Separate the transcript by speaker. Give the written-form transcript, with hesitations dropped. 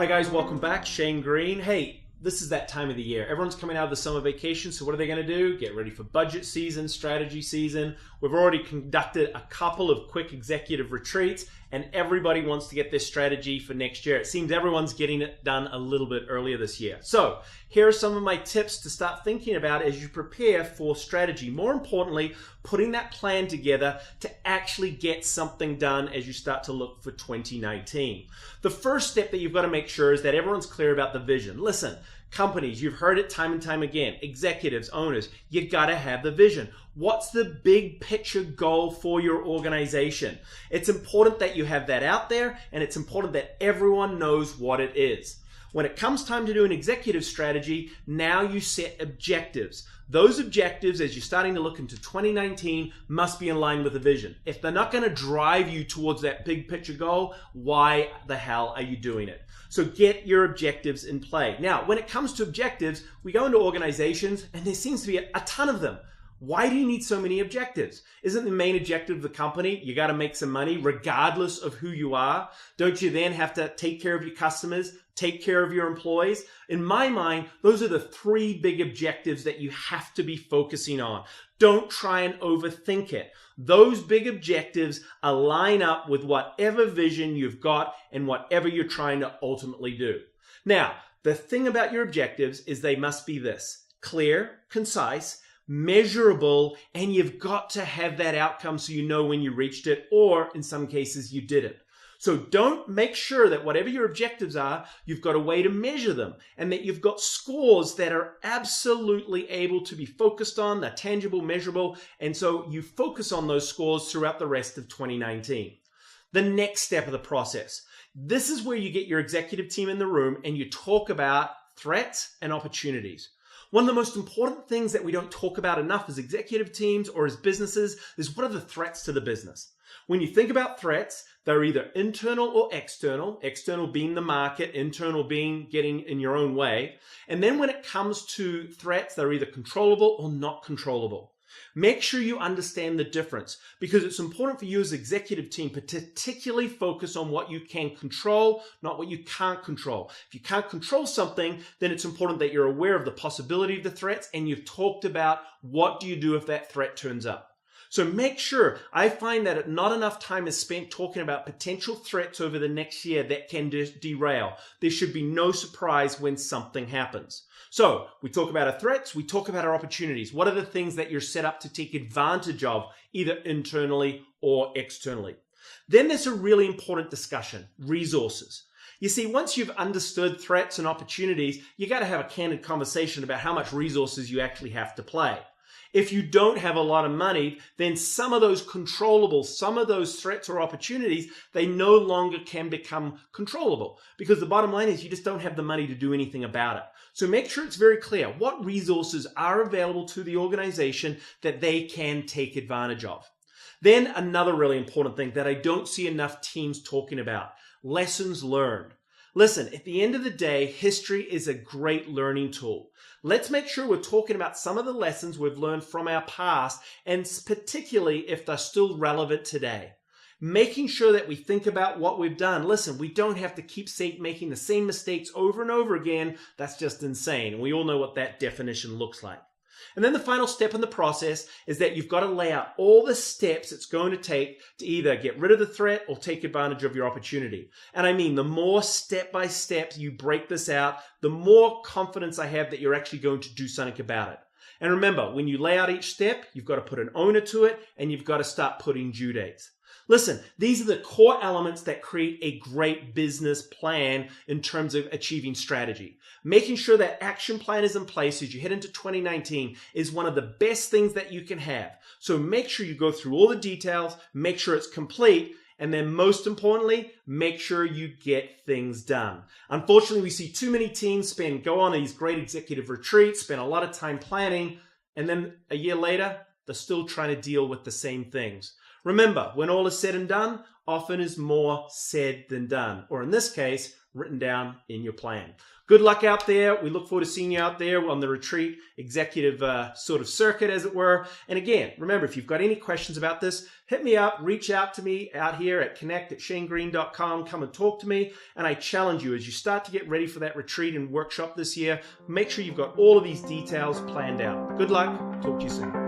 Speaker 1: Hi guys, welcome back. Shane Green. Hey, this is that time of the year. Everyone's coming out of the summer vacation, so what are they going to do? Get ready for budget season, strategy season. We've already conducted a couple of quick executive retreats, and everybody wants to get their strategy for next year. It seems everyone's getting it done a little bit earlier this year. So here are some of my tips to start thinking about as you prepare for strategy. More importantly, putting that plan together to actually get something done as you start to look for 2019. The first step that you've got to make sure is that everyone's clear about the vision. Listen, companies, you've heard it time and time again, executives, owners, you got to have the vision. What's the big picture goal for your organization? It's important that you have that out there, and it's important that everyone knows what it is. When it comes time to do an executive strategy, now you set objectives. Those objectives, as you're starting to look into 2019, must be in line with the vision. If they're not going to drive you towards that big picture goal, why the hell are you doing it? So get your objectives in play. Now, when it comes to objectives, we go into organizations and there seems to be a ton of them. Why do you need so many objectives? Isn't the main objective of the company, you got to make some money regardless of who you are? Don't you then have to take care of your customers, take care of your employees? In my mind, those are the three big objectives that you have to be focusing on. Don't try and overthink it. Those big objectives align up with whatever vision you've got and whatever you're trying to ultimately do. Now, the thing about your objectives is they must be this: clear, concise, measurable, and you've got to have that outcome so you know when you reached it, or in some cases you didn't. So don't make sure that whatever your objectives are, you've got a way to measure them and that you've got scores that are absolutely able to be focused on, they're tangible, measurable, and so you focus on those scores throughout the rest of 2019. The next step of the process. This is where you get your executive team in the room and you talk about threats and opportunities. One of the most important things that we don't talk about enough as executive teams or as businesses is what are the threats to the business. When you think about threats, they're either internal or external, external being the market, internal being getting in your own way. And then when it comes to threats, they're either controllable or not controllable. Make sure you understand the difference, because it's important for you as executive team to particularly focus on what you can control, not what you can't control. If you can't control something, then it's important that you're aware of the possibility of the threats and you've talked about what do you do if that threat turns up. So make sure, I find that not enough time is spent talking about potential threats over the next year that can derail. There should be no surprise when something happens. So we talk about our threats, we talk about our opportunities. What are the things that you're set up to take advantage of, either internally or externally? Then there's a really important discussion: resources. You see, once you've understood threats and opportunities, you got to have a candid conversation about how much resources you actually have to play. If you don't have a lot of money, then some of those controllables, some of those threats or opportunities, they no longer can become controllable, because the bottom line is you just don't have the money to do anything about it. So make sure it's very clear what resources are available to the organization that they can take advantage of. Then another really important thing that I don't see enough teams talking about: lessons learned. Listen, at the end of the day, history is a great learning tool. Let's make sure we're talking about some of the lessons we've learned from our past, and particularly if they're still relevant today. Making sure that we think about what we've done. Listen, we don't have to keep making the same mistakes over and over again. That's just insane. And we all know what that definition looks like. And then the final step in the process is that you've got to lay out all the steps it's going to take to either get rid of the threat or take advantage of your opportunity. And I mean, the more step by step you break this out, the more confidence I have that you're actually going to do something about it. And remember, when you lay out each step, you've got to put an owner to it, and you've got to start putting due dates. Listen, these are the core elements that create a great business plan in terms of achieving strategy. Making sure that action plan is in place as you head into 2019 is one of the best things that you can have. So make sure you go through all the details, make sure it's complete, and then most importantly, make sure you get things done. Unfortunately, we see too many teams go on these great executive retreats, spend a lot of time planning, and then a year later, they're still trying to deal with the same things. Remember, when all is said and done, often is more said than done, or in this case, written down in your plan. Good luck out there. We look forward to seeing you out there on the retreat executive sort of circuit, as it were. And again, remember, if you've got any questions about this, hit me up, reach out to me out here at connect@shanegreen.com. Come and talk to me. And I challenge you, as you start to get ready for that retreat and workshop this year, make sure you've got all of these details planned out. Good luck. Talk to you soon.